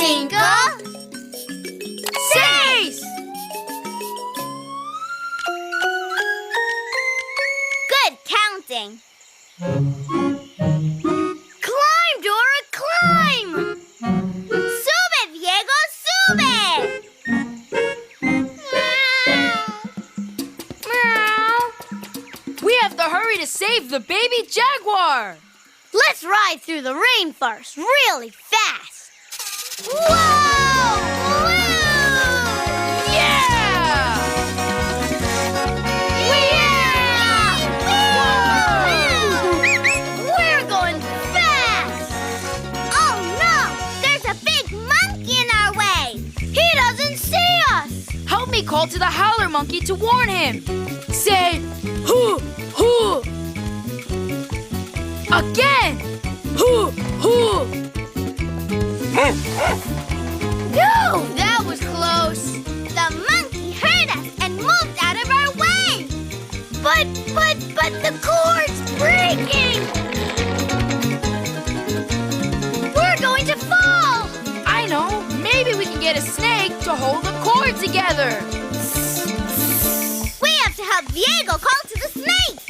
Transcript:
5, 6. Good counting. Climb, Dora, climb! Sube, Diego, sube! Meow. We have to hurry to save the baby jaguar. Let's ride through the rainforest really fast. Whoa! Woo! Yeah! We're going fast! Oh no! There's a big monkey in our way! He doesn't see us! Help me call to the howler monkey to warn him. Say, hoo, hoo. Again, hoo, hoo. Phew! That was close! The monkey heard us and moved out of our way! But the cord's breaking! We're going to fall! I know, maybe we can get a snake to hold the cord together. We have to help Diego call to the snake!